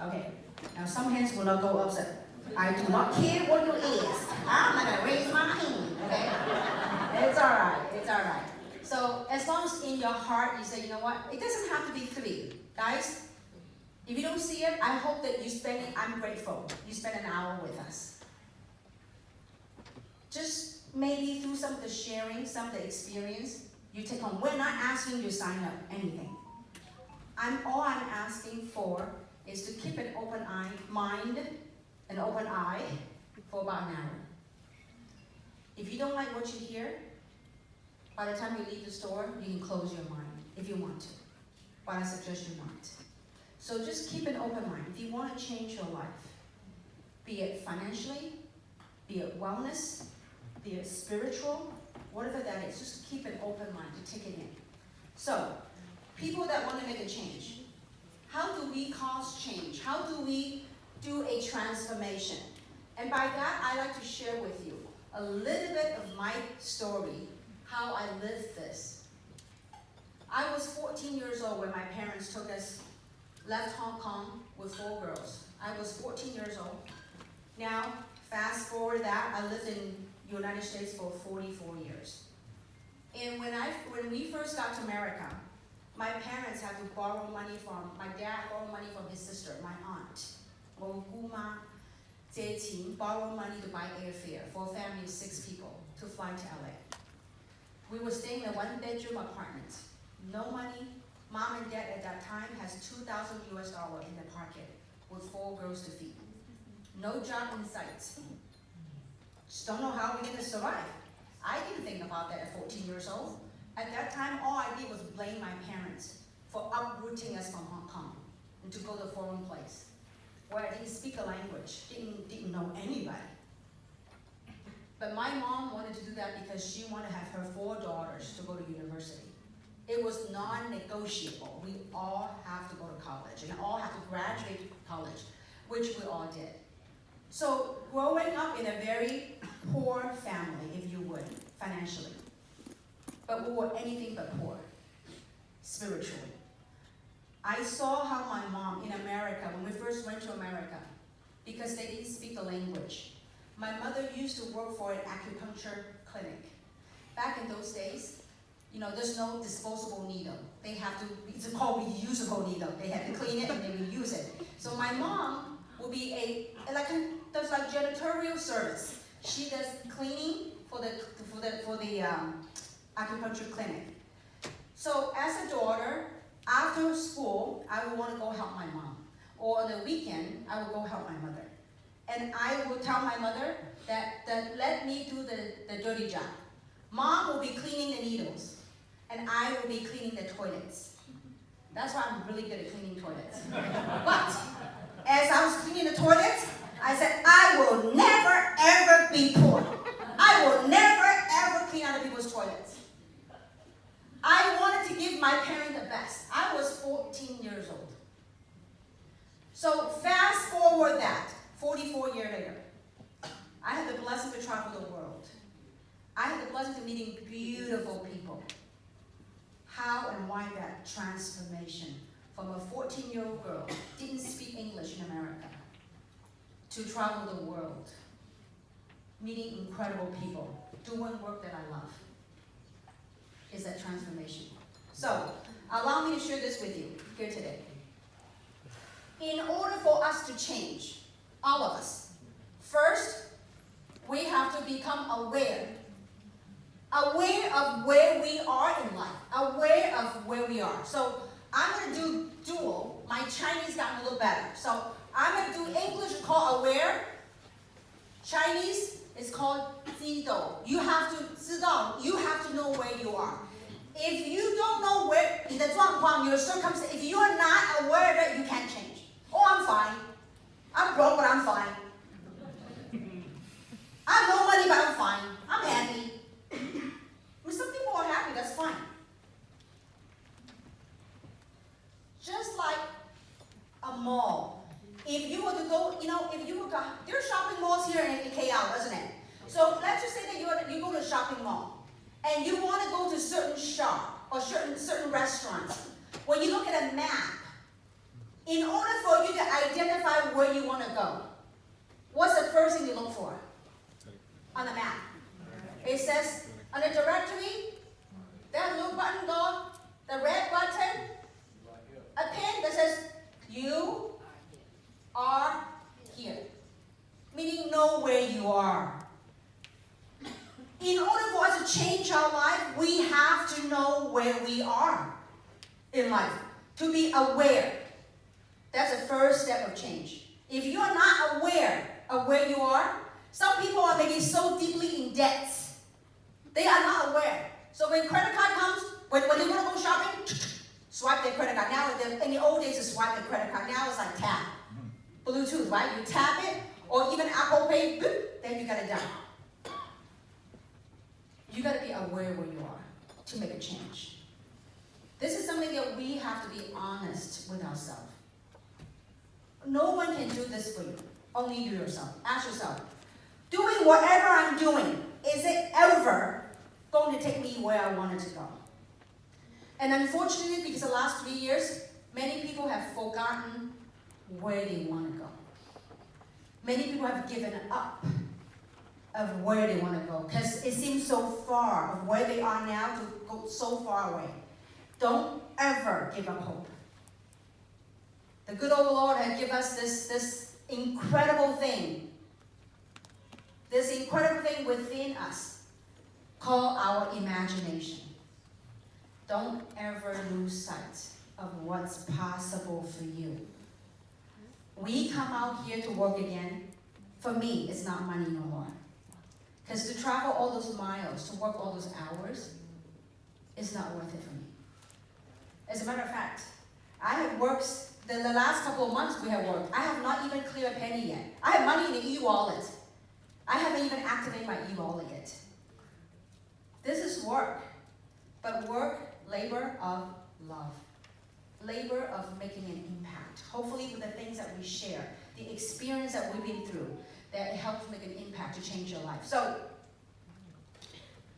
Okay. Now some hands will not go up. So I do not care what your is. I'm not gonna raise my hand. Okay. It's all right. It's all right. So as long as in your heart you say, you know what? It doesn't have to be 3, guys. If you don't see it, I hope that you spend it. I'm grateful. You spend an hour with us. Just maybe through some of the sharing, some of the experience you take home. We're not asking you to sign up anything. All I'm asking for is to keep an open mind, an open eye for about an hour. If you don't like what you hear, by the time you leave the store, you can close your mind if you want to. But I suggest you not. So just keep an open mind. If you want to change your life, be it financially, be it wellness, be it spiritual, whatever that is, just keep an open mind to take it in. So, people that want to make a change, how do we cause change? How do we do a transformation? And by that, I like to share with you a little bit of my story, how I lived this. I was 14 years old when my parents left Hong Kong with 4 girls. I was 14 years old. Now, fast forward that, I lived in the United States for 44 years. And when we first got to America, my parents had to borrow money my dad borrowed money from his sister, my aunt. Borrow money to buy airfare for a family of 6 people to fly to LA. We were staying in a 1-bedroom apartment. No money. Mom and dad at that time has $2,000 in their pocket with 4 girls to feed. No job in sight. Just don't know how we're gonna survive. I didn't think about that at 14 years old. At that time, all I did was blame my parents for uprooting us from Hong Kong and to go to a foreign place where I didn't speak the language, didn't know anybody. But my mom wanted to do that because she wanted to have her 4 daughters to go to university. It was non-negotiable. We all have to go to college and all have to graduate college, which we all did. So growing up in a very poor family, if you would, financially. But we were anything but poor, spiritually. I saw how my mom in America, when we first went to America, because they didn't speak the language, my mother used to work for an acupuncture clinic. Back in those days, there's no disposable needle. It's called reusable needle. They had to clean it and they reuse it. So my mom will be does janitorial service. She does cleaning for the acupuncture clinic. So as a daughter, after school, I would want to go help my mom. Or on the weekend, I would go help my mother. And I would tell my mother that let me do the dirty job. Mom will be cleaning the needles, and I will be cleaning the toilets. That's why I'm really good at cleaning toilets. But as I was cleaning the toilets, I said, I will never, ever be poor. I will never, ever clean other people's toilets. I wanted to give my parents the best. I was 14 years old. So fast forward that, 44 years later, I had the blessing to travel the world. I had the blessing of meeting beautiful people. How and why that transformation from a 14-year-old girl, didn't speak English in America, to travel the world, meeting incredible people, doing work that I love, is that transformation. So, allow me to share this with you here today. In order for us to change, all of us, first, we have to become aware of where we are in life, aware of where we are. So I'm going to do dual. My Chinese got a little better. So I'm going to do English called aware. Chinese is called 知道. You have to 知道. You have to know where you are. If you don't know where, in the 状况, your circumstance, if you are not aware of it, you can't change. Oh, I'm fine. I'm broke, but I'm fine. I have no money, but I'm fine. I'm happy. Some people are happy, that's fine. Just like a mall. If you were to go, there are shopping malls here in KL, isn't it? So let's just say that you go to a shopping mall and you want to go to certain shop or certain restaurants. When you look at a map, in order for you to identify where you want to go, what's the first thing you look for? On the map. It says, on the directory, that little button go, the red button, a pin that says, you are here. Meaning know where you are. In order for us to change our life, we have to know where we are in life. To be aware. That's the first step of change. If you are not aware of where you are, some people are maybe so deeply in debt. They are not aware. So when credit card comes, when they want to go shopping, swipe their credit card. Now, in the old days, it's swipe the credit card. Now it's like tap. Bluetooth, right? You tap it, or even Apple Pay, boop, then you got it done. You got to be aware where you are to make a change. This is something that we have to be honest with ourselves. No one can do this for you. Only you yourself. Ask yourself, doing whatever I'm doing, is it ever going to take me where I wanted to go? And unfortunately, because the last 3 years, many people have forgotten where they want to go. Many people have given up of where they want to go because it seems so far of where they are now to go so far away. Don't ever give up hope. The good old Lord has given us this incredible thing within us called our imagination. Don't ever lose sight of what's possible for you. We come out here to work again. For me, it's not money no more. Because to travel all those miles, to work all those hours, it's not worth it for me. As a matter of fact, I have worked, the last couple of months we have worked, I have not even cleared a penny yet. I have money in the e-wallet. I haven't even activated my e-wallet yet. This is work. But work, labor of love. Labor of making an impact. Hopefully with the things that we share, the experience that we've been through, that it helps make an impact to change your life. So,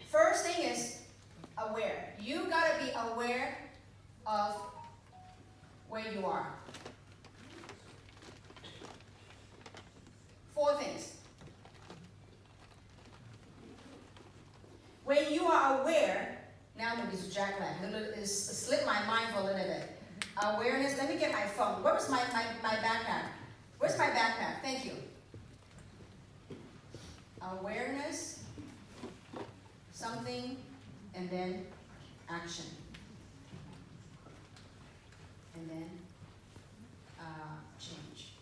first thing is aware. You gotta be aware of where you are. 4 things. When you are aware, now I'm going to be jet lag. It slipped my mind for a little bit. Awareness, let me get my phone. Where was my backpack? Where's my backpack? Thank you. Awareness, something, and then action. And then change.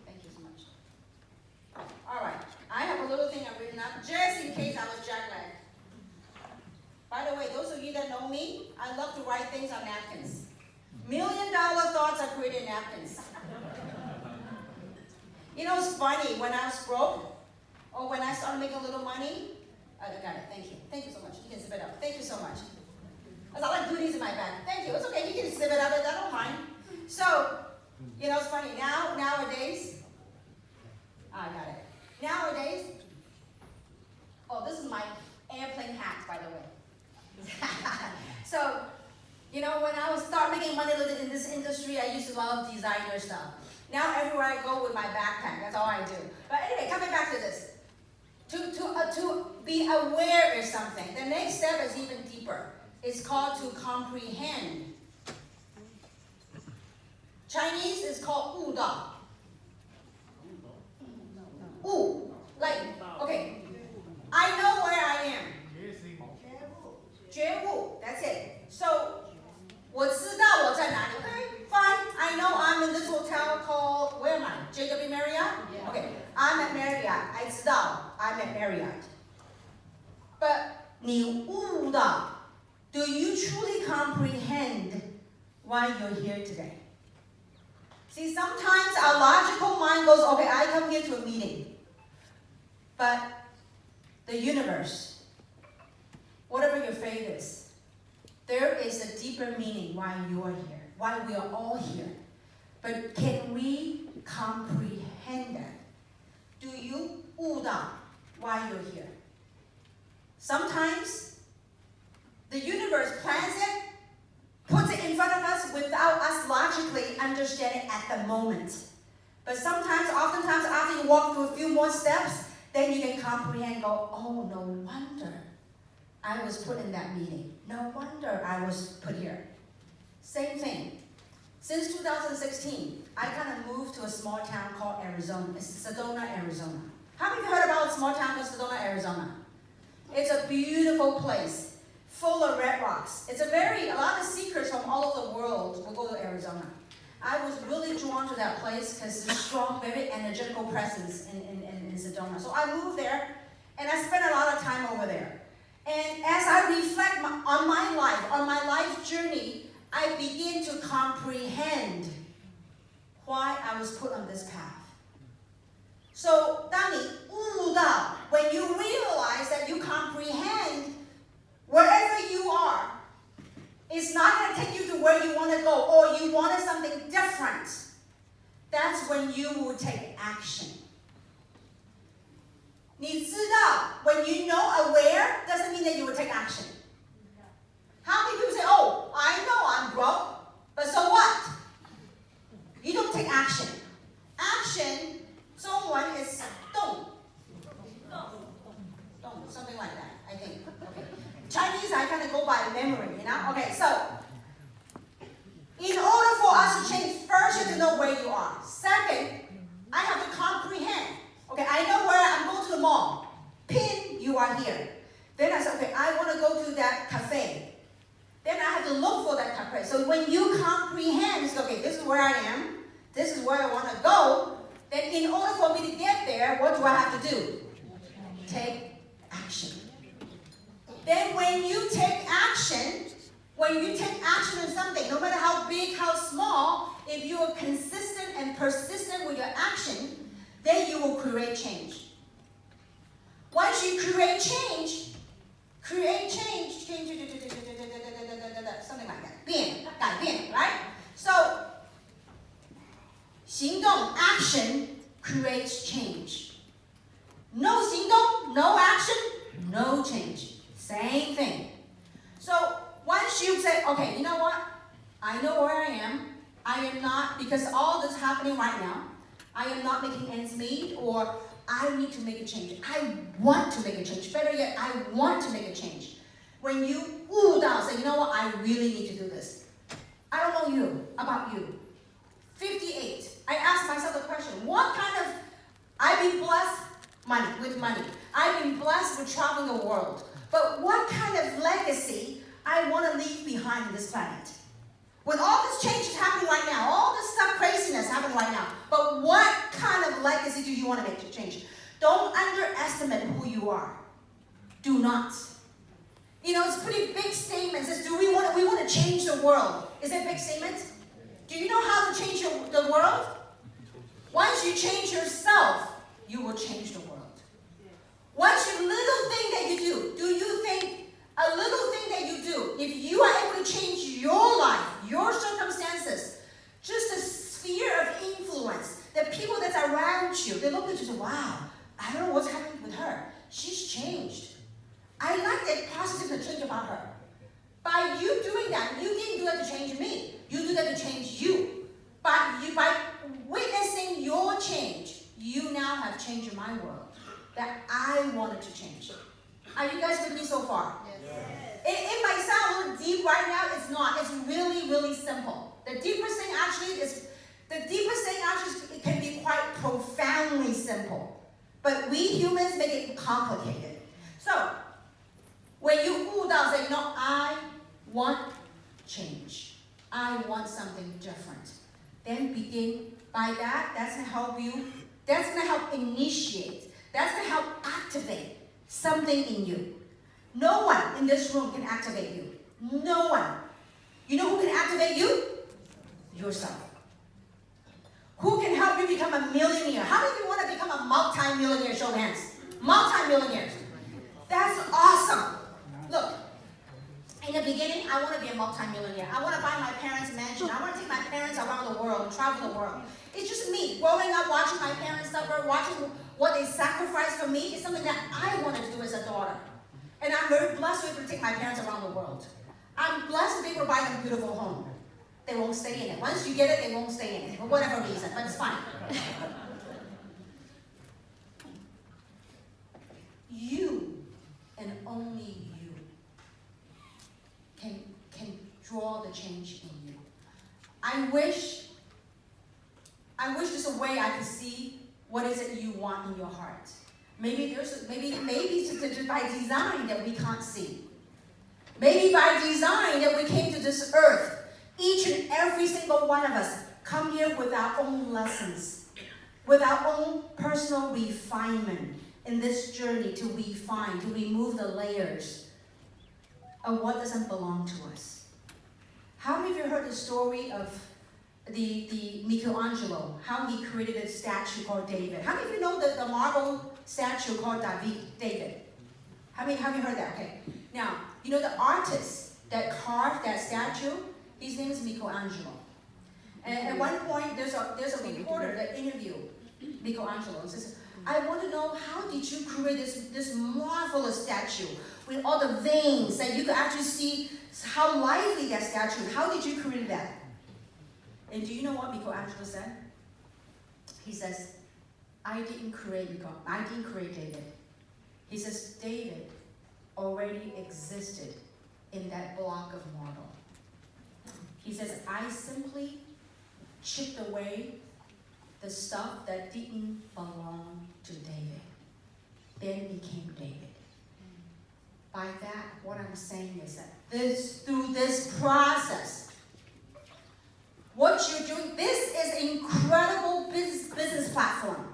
Thank you so much. All right, I have a little thing I've written up just in case I was jet lagged. By the way, those of you that know me, I love to write things on napkins. $1 million thoughts are created in napkins. You know, it's funny, when I was broke, or when I started making a little money, I got it, thank you. Thank you so much. You can zip it up. Thank you so much. I like goodies in my bag. Thank you. It's okay. You can zip it up. I don't mind. So, you know, it's funny. Nowadays, I got it. Nowadays, oh, this is my airplane hat, by the way. So, you know, when I was start making money in this industry, I used to love designer stuff. Now everywhere I go with my backpack, that's all I do. But anyway, coming back to this. To be aware of something. The next step is even deeper. It's called to comprehend. Chinese is called 悟道. 悟, like, okay, I know where I am. 觉悟, that's it. So, 我知道我在哪里. Okay, fine. I know I'm in this hotel called, where am I? JW Marriot? Yeah. Okay, I'm at Marriott. I 知道 I'm at Marriott. But 你悟道, do you truly comprehend why you're here today? See, sometimes our logical mind goes, okay, I come here to a meeting. But the universe, whatever your faith is, there is a deeper meaning why you are here, why we are all here. But can we comprehend that? Do you 悟道 why you're here? Sometimes the universe plans it, puts it in front of us without us understand it at the moment. But oftentimes, after you walk through a few more steps, then you can comprehend, go, oh, no wonder I was put in that meeting. No wonder I was put here. Same thing. Since 2016, I kind of moved to a small town called Arizona. It's Sedona, Arizona. How many of you heard about a small town called Sedona, Arizona? It's a beautiful place, full of red rocks. A lot of seekers from all over the world will go to Arizona. I was really drawn to that place because there's a strong, very energetical presence in Sedona. So I moved there, and I spent a lot of time over there. And as I reflect on my life journey, I begin to comprehend why I was put on this path. So, 当你悟到, when you realize that you comprehend wherever you are, it's not going to take you to where you want to go, or you wanted something different. That's when you will take action. 你知道, when you know aware, doesn't mean that you will take action. How many people say, oh, I know I'm broke, but so what? You don't take action. Action, someone is 动, something like that, I think. Okay. Chinese, I kind of go by memory, you know? Okay, so, in order for us to change, first you have to know where you are. Second, I have to comprehend. Okay, I know where I'm going to the mall. Pin, you are here. Then I said, okay, I want to go to that cafe. Then I have to look for that cafe. So when you comprehend, it's okay, this is where I am. This is where I want to go. Then in order for me to get there, what do I have to do? Take action. Then when you take action on something, no matter how big, how small, if you are consistent and persistent with your action, then you will create change. Once you create change, something like that. 改变, right? So, 行动, action, creates change. No 行动, no action, no change. Same thing. So, once you say, okay, you know what? I know where I am. I am not, because all this happening right now, I am not making ends meet, or I need to make a change. I want to make a change. Better yet, I want to make a change. When you say, you know what, I really need to do this. I don't know about you. 58. I asked myself the question, I've been blessed with money. I've been blessed with traveling the world. But what kind of legacy I want to leave behind on this planet? With all this change is happening right now, all this stuff, craziness happening right now, but what kind of legacy do you want to make to change? Don't underestimate who you are. Do not. You know, it's pretty big statements. It's, we want to change the world. Is it a big statement? Do you know how to change the world? Once you change yourself, you will change the world. What's your little thing that you do? Do you think a little thing that you do, if you are able to change your life, your circumstances, just a sphere of influence, the people that's around you, they look at you and say, wow, I don't know what's happening with her. She's changed. I like that positive change about her. By you doing that, you didn't do that to change me. You do that to change you. By witnessing your change, you now have changed my world that I wanted to change. Are you guys with me so far? Yes. It might sound a little deep right now. It's not. It's really, really simple. The deepest thing actually it can be quite profoundly simple. But we humans make it complicated. So, when you say, you know, I want change. I want something different. Then begin by that. That's going to help you. That's going to help initiate. That's going to help activate something in you. No one in this room can activate you. No one. You know who can activate you? Yourself. Who can help you become a millionaire? How many of you want to become a multi-millionaire? Show of hands. Multi-millionaires. That's awesome. Look, in the beginning, I want to be a multi-millionaire. I want to buy my parents a mansion. I want to take my parents around the world, travel the world. It's just me. Growing up, watching my parents suffer, watching what they sacrificed for me is something that I wanted to do as a daughter. And I'm very blessed to be able to take my parents around the world. I'm blessed to be able to buy them a beautiful home. they won't stay in it. Once you get it, they won't stay in it, for whatever reason, but it's fine. You, and only you, can draw the change in you. I wish there's a way I could see what is it you want in your heart. Maybe it's by design that we can't see. Maybe by design that we came to this earth, each and every single one of us come here with our own lessons, with our own personal refinement in this journey to refine, to remove the layers of what doesn't belong to us. How many of you heard the story of the Michelangelo, how he created a statue called David? How many of you know the marble statue called David? How many have you heard that? Okay. Now, you know the artist that carved that statue? His name is Michelangelo. And at one point, there's a reporter that interviewed Michelangelo and says, I want to know, how did you create this marvelous statue with all the veins that you could actually see how lively that statue is? How did you create that? And do you know what Michelangelo said? He says, I didn't create David. He says, David already existed in that block of marble. He says, I simply chipped away the stuff that didn't belong to David. Then became David. By that, what I'm saying is that through this process, what you're doing, this is an incredible business platform.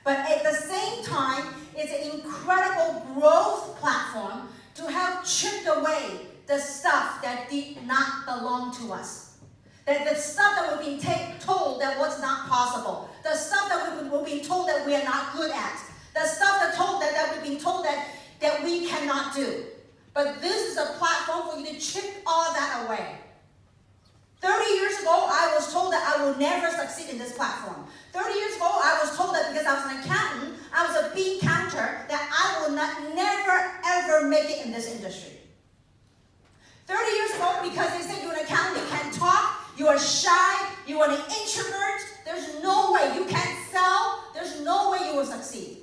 But at the same time, it's an incredible growth platform to help chip away the stuff that did not belong to us. That the stuff that we've been told that was not possible. The stuff that we've been told that we are not good at. The stuff that we've been told that we cannot do. But this is a platform for you to chip all that away. 30 years ago, I was told that I will never succeed in this platform. 30 years ago, I was told that because I was an accountant, I was a bean counter, that I will never, ever make it in this industry. 30 years ago, because they said you're an accountant, you can't talk, you are shy, you are an introvert, there's no way, you can't sell, there's no way you will succeed.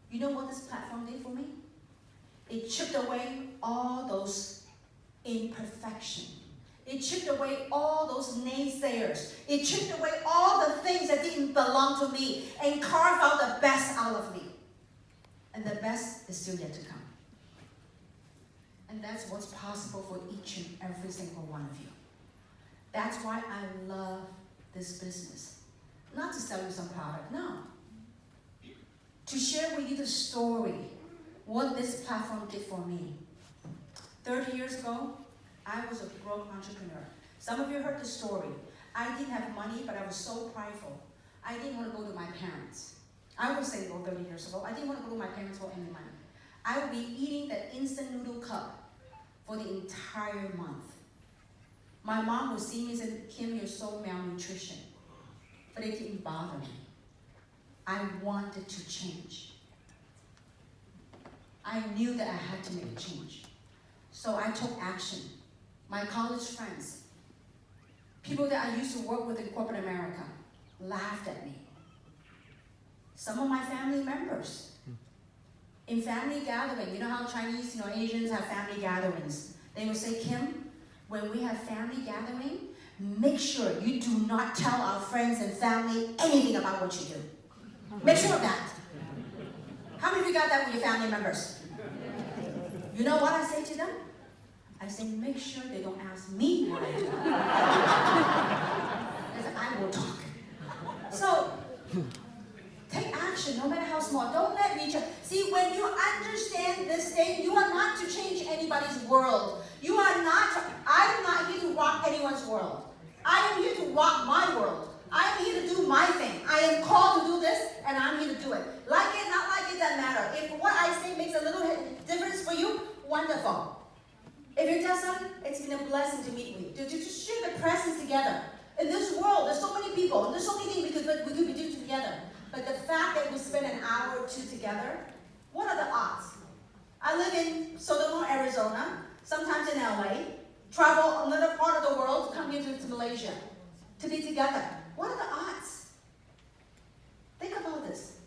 You know what this platform did for me? It chipped away all those imperfections. It chipped away all those naysayers. It chipped away all the things that didn't belong to me and carved out the best out of me. And the best is still yet to come. And that's what's possible for each and every single one of you. That's why I love this business. Not to sell you some product, no. To share with you the story, what this platform did for me. 30 years ago, I was a broke entrepreneur. Some of you heard the story. I didn't have money, but I was so prideful. I didn't want to go to my parents. I was single 30 years ago. I didn't want to go to my parents for any money. I would be eating that instant noodle cup for the entire month. My mom would see me and say, Kim, you're so malnutrition. But it didn't bother me. I wanted to change. I knew that I had to make a change. So I took action. My college friends, people that I used to work with in corporate America, laughed at me. Some of my family members. In family gathering, you know how Chinese, Asians have family gatherings. They will say, Kim, when we have family gathering, make sure you do not tell our friends and family anything about what you do. Make sure of that. How many of you got that with your family members? You know what I say to them? I say, make sure they don't ask me what I do. Because I will talk. So, take action, no matter how small. Don't let me see, when you understand this thing, you are not to change anybody's world. I'm not here to rock anyone's world. I am here to rock my world. I am here to do my thing. I am called to do this, and I'm here to do it. Like it, not like it, doesn't matter. If what I say makes a little difference for you, wonderful. If it doesn't, it's been a blessing to meet with you. To share the presence together. In this world, there's so many people, and there's so many things we could be doing together. But the fact that we spend an hour or two together, what are the odds? I live in Sodoma, Arizona, sometimes in LA. travel another part of the world to come here to Malaysia, to be together. What are the odds? Think about this.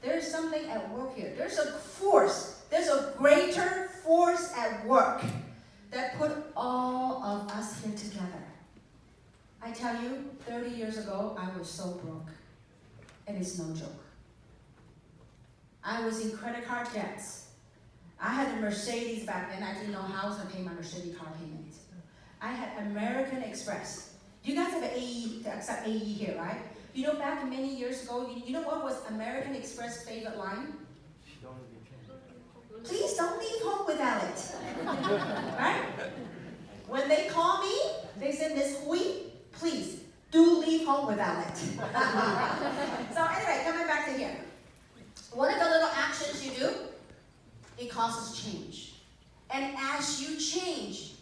There's something at work here. There's a force. There's a greater force at work that put all of us here together. I tell you, 30 years ago, I was so broke. And it's no joke. I was in credit card debts. I had a Mercedes back then. I didn't know how I was going to pay my Mercedes car payment. I had American Express. You guys have AE to accept AE here, right? You know, back many years ago, you know what was American Express' favorite line? Please don't leave home without it. Right? When they call me, they say, Miss Hui, please do leave home without it. So anyway, coming back to here. What are the little actions you do? It causes change. And as you change,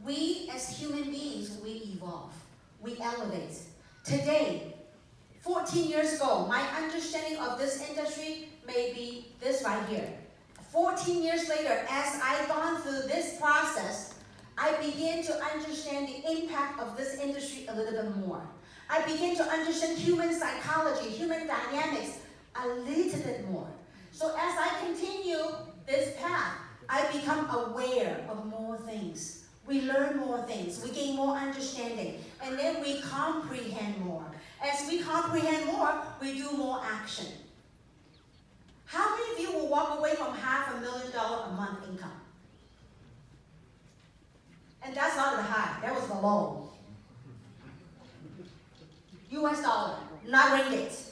we as human beings, we evolve. We elevate. Today, 14 years ago, my understanding of this industry may be this right here. 14 years later, as I've gone through this process, I begin to understand the impact of this industry a little bit more. I begin to understand human psychology, human dynamics a little bit more. So as I continue this path, I become aware of more things. We learn more things. We gain more understanding. And then we comprehend more. As we comprehend more, we do more action. How many of you will walk away from $500,000 a month income? And that's not the high. That was the low. US dollar, not ringgit.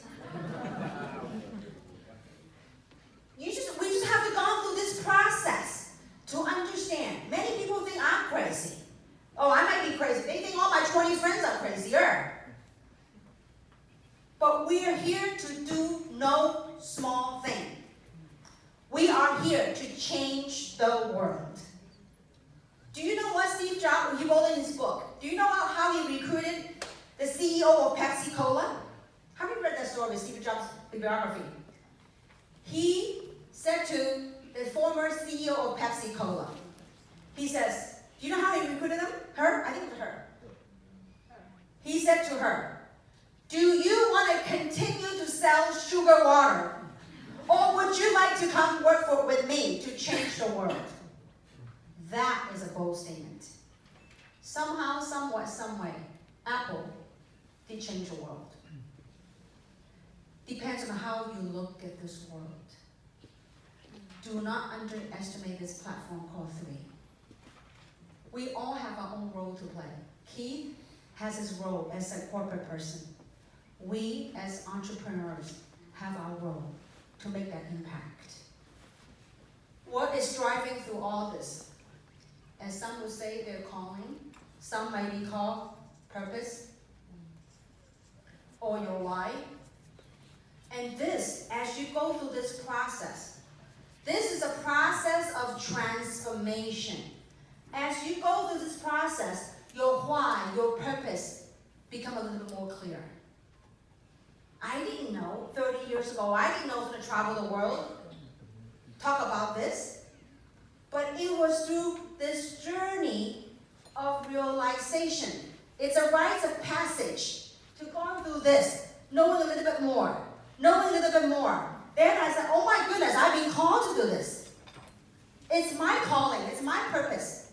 We just have to go through this process to understand. Many people think I'm crazy. Oh, I might be crazy. They think all my 20 friends are crazier. But we are here to do no small thing. We are here to change the world. Do you know what Steve Jobs, he wrote in his book, do you know how he recruited the CEO of Pepsi Cola? Have you read that story, Steve Jobs' biography? He said to the former CEO of Pepsi Cola, he says, do you know how he recruited them? Her? I think it was her. He said to her, do you want to continue to sell sugar water? Or would you like to come work with me to change the world? That is a bold statement. Somehow, somewhat, some way, Apple did change the world. Depends on how you look at this world. Do not underestimate this platform called 3. We all have our own role to play. Keith has his role as a corporate person. We, as entrepreneurs, have our role to make that impact. What is driving through all this? And some will say they're calling. Some might be called purpose or your why. And this, as you go through this process, this is a process of transformation. As you go through this process, your why, your purpose become a little bit more clear. I didn't know 30 years ago, I didn't know I was going to travel the world, talk about this. But it was through this journey of realization. It's a rite of passage to go through this, knowing a little bit more, knowing a little bit more. Then I said, oh my goodness, I've been called to do this. It's my calling, it's my purpose.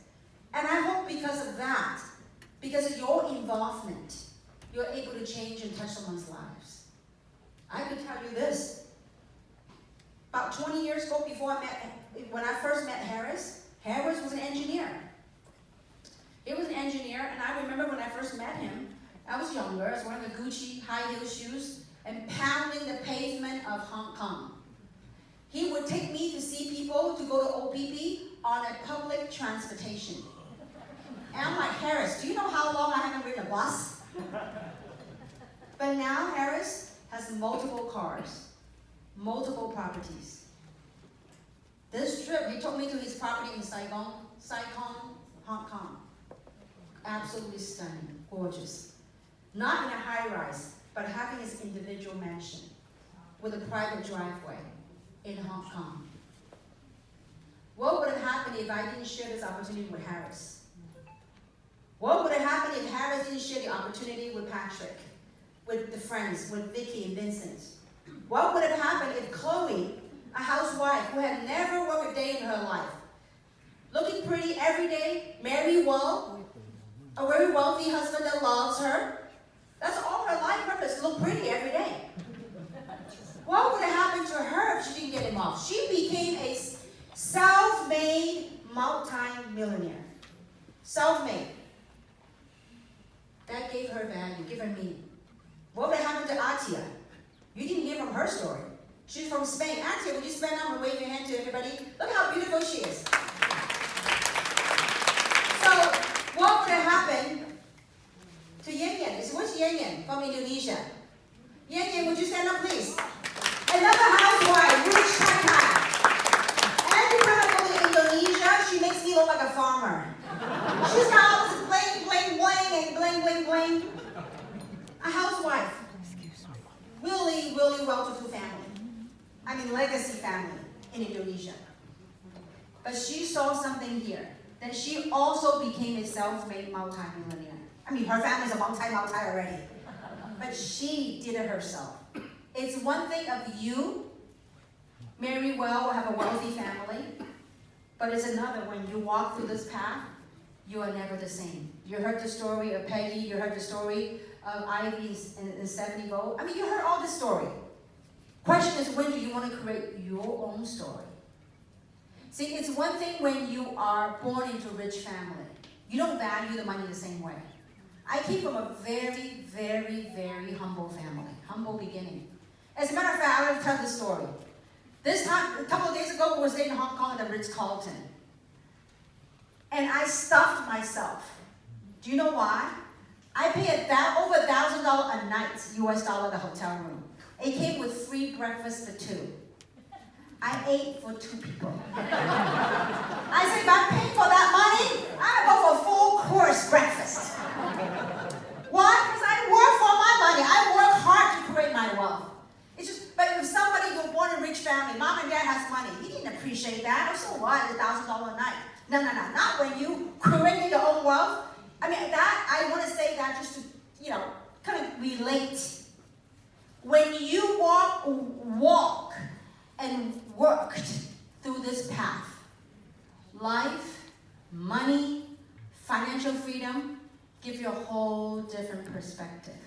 And I hope because of that, because of your involvement, you're able to change and touch someone's lives. I could tell you this. About 20 years ago, when I first met Harris, Harris was an engineer. He was an engineer, and I remember when I first met him, I was younger, I was wearing the Gucci high heel shoes and pounding the pavement of Hong Kong. He would take me to see people to go to OPP on a public transportation. And I'm like, Harris, do you know how long I haven't ridden a bus? But now Harris has multiple cars, multiple properties. This trip, he took me to his property in Saigon, Hong Kong. Absolutely stunning, gorgeous. Not in a high rise, but having his individual mansion with a private driveway in Hong Kong. What would have happened if I didn't share this opportunity with Harris? What would have happened if Harris didn't share the opportunity with Patrick, with the friends, with Vicky and Vincent? What would have happened if Chloe, a housewife who had never worked a day in her life, looking pretty every day, married well, a very wealthy husband that loves her, that's all her life purpose, look pretty every day. What would have happened to her if she didn't get involved? She became a self-made multi-millionaire. Self-made. That gave her value, gave her meaning. What would have happened to Atia? You didn't hear from her story. She's from Spain. Atia, would you stand up and wave your hand to everybody? Look how beautiful she is. So, what would have happened to Yen Yen? What's Yen Yen from Indonesia? Yen Yen, would you stand up, please? Another housewife, rich China. Every time I go to Indonesia, she makes me look like a farmer. She's got all this bling, bling, bling, and bling, bling, bling. A housewife. Really, really well-to-do family. I mean, legacy family in Indonesia. But she saw something here. Then she also became a self-made multi-millionaire. I mean, her family's a multi already. But she did it herself. It's one thing of you marry well or have a wealthy family, but it's another when you walk through this path, you are never the same. You heard the story of Peggy, you heard the story of Ivy and Stephanie Gold. I mean, you heard all the story. Question is, when do you want to create your own story? See, it's one thing when you are born into a rich family. You don't value the money the same way. I came from a very, very, very humble family, humble beginning. As a matter of fact, I will tell the story. This time, a couple of days ago, we were staying in Hong Kong at the Ritz-Carlton. And I stuffed myself. Do you know why? I paid over $1,000 a night, US dollar, at the hotel room. It came with free breakfast for 2. I ate for 2 people. I said, if I'm paying for that money, I'm going to go for a full-course breakfast. Why? Because I work for my money. I work hard to create my wealth. It's just, but if somebody who's born in a rich family, mom and dad has money, he didn't appreciate that. So what? $1,000 a night. No. Not when you create your own wealth. I mean, that, I want to say that just to, kind of relate. When you walk and worked through this path, life, money, financial freedom, give you a whole different perspective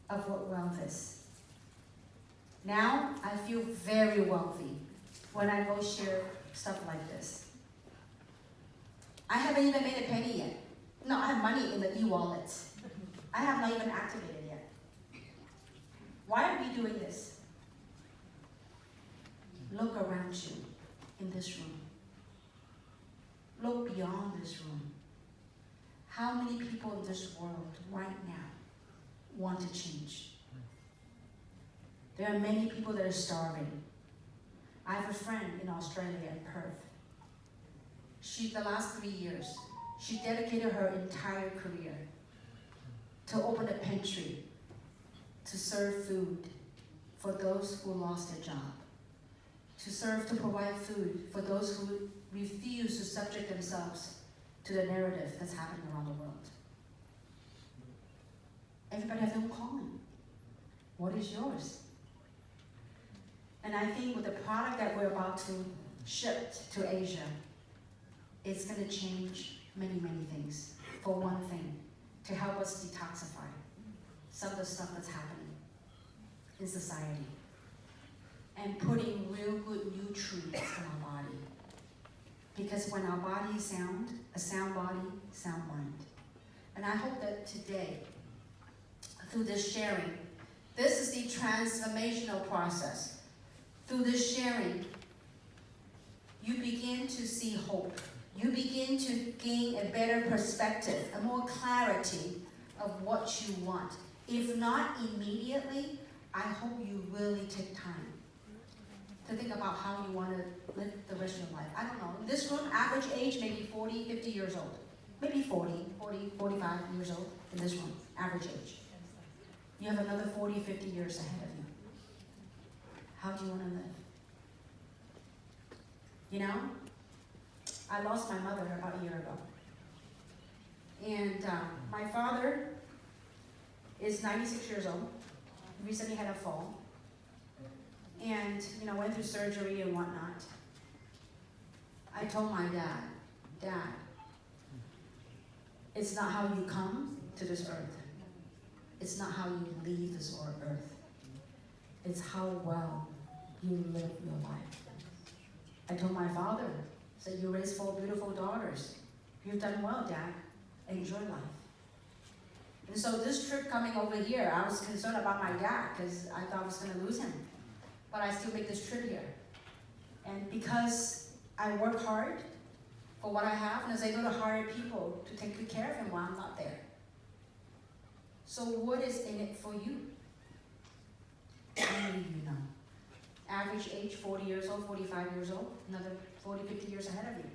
of what wealth is. Now, I feel very wealthy when I go share stuff like this. I haven't even made a penny yet. No, I have money in the e-wallet. I have not even activated yet. Why are we doing this? Look around you in this room. Look beyond this room. How many people in this world right now want to change? There are many people that are starving. I have a friend in Australia, in Perth. The last 3 years, she dedicated her entire career to open a pantry, to serve food for those who lost their job, to provide food for those who refuse to subject themselves to the narrative that's happening around the world. Everybody has their own calling. What is yours? And I think with the product that we're about to ship to Asia, it's going to change many, many things. For one thing, to help us detoxify some of the stuff that's happening in society and putting real good nutrients in our body. Because when our body is sound, a sound body, sound mind. And I hope that today, through this sharing, this is the transformational process. Through this sharing, you begin to see hope. You begin to gain a better perspective, a more clarity of what you want. If not immediately, I hope you really take time to think about how you want to live the rest of your life. I don't know. In this room, average age maybe 40, 50 years old. Maybe 40, 45 years old in this room, average age. You have another 40, 50 years ahead of you. How do you want to live? You know, I lost my mother about a year ago. And my father is 96 years old. Recently had a fall. And, went through surgery and whatnot. I told my Dad, it's not how you come to this earth. It's not how you leave this earth. It's how well you live your life. I told my father, said, you raised 4 beautiful daughters. You've done well, Dad. Enjoy life. And so this trip coming over here, I was concerned about my dad because I thought I was going to lose him. But I still make this trip here. And because I work hard for what I have, and I was able to hire people to take good care of him while I'm not there. So what is in it for you? Only you know. Average age, 40 years old, 45 years old, another 40, 50 years ahead of you.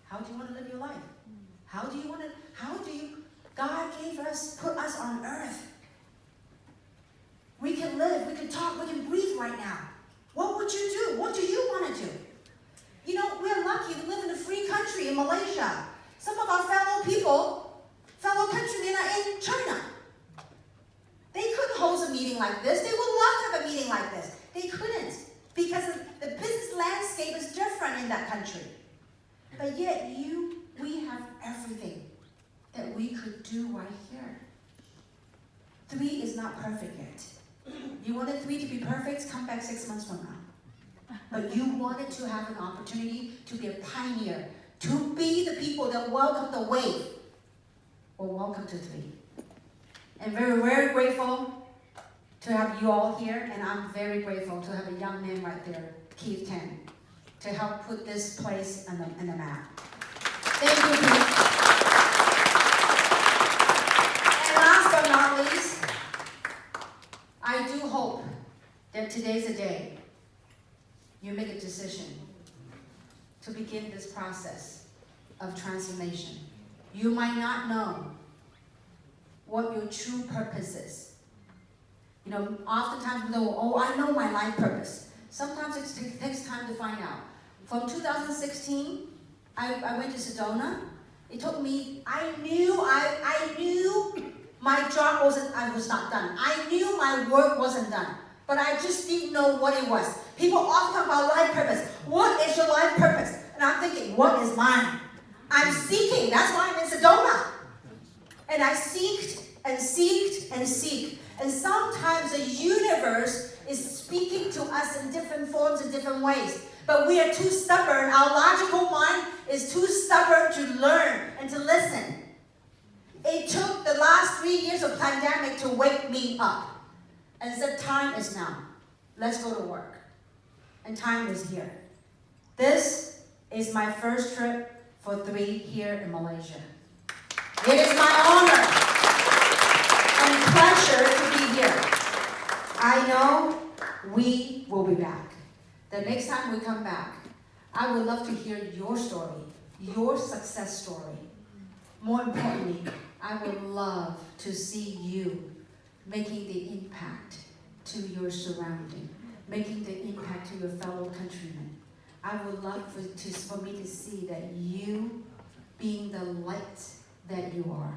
How do you want to live your life? God gave us, put us on earth. We can live, we can talk, we can breathe right now. What would you do? What do you want to do? We're lucky to live in a free country in Malaysia. Some of our fellow countrymen are in China. They couldn't host a meeting like this. They would love to have a meeting like this. They couldn't because the business landscape is different in that country. But yet we have everything that we could do right here. 3 is not perfect yet. You wanted 3 to be perfect, come back 6 months from now. But you wanted to have an opportunity to be a pioneer, to be the people that welcome the wave. Well, welcome to 3. And very, very grateful to have you all here, and I'm very grateful to have a young man right there, Keith Tan, to help put this place on the map. Thank you, Keith. And last but not least, I do hope that today's a day you make a decision to begin this process of transformation. You might not know what your true purpose is. Oftentimes we know, I know my life purpose. Sometimes it takes time to find out. From 2016, I went to Sedona. It took me, I knew my job was not done. I knew my work wasn't done. But I just didn't know what it was. People often talk about life purpose. What is your life purpose? And I'm thinking, what is mine? I'm seeking. That's why I'm in Sedona. And I seeked and seeked and seeked. And sometimes the universe is speaking to us in different forms, in different ways. But we are too stubborn. Our logical mind is too stubborn to learn and to listen. It took the last 3 years of pandemic to wake me up. And said, time is now. Let's go to work. And time is here. This is my first trip for 3 here in Malaysia. It is my honor and pleasure to be here. I know we will be back. The next time we come back, I would love to hear your story, your success story. More importantly, I would love to see you making the impact to your surrounding, making the impact to your fellow countrymen. I would love for me to see that you being the light that you are.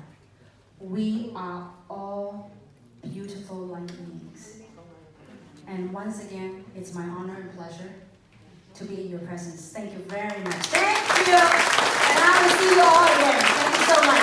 We are all beautiful light beings. And once again, it's my honor and pleasure to be in your presence. Thank you very much. Thank you! And I will see you all again. Thank you so much.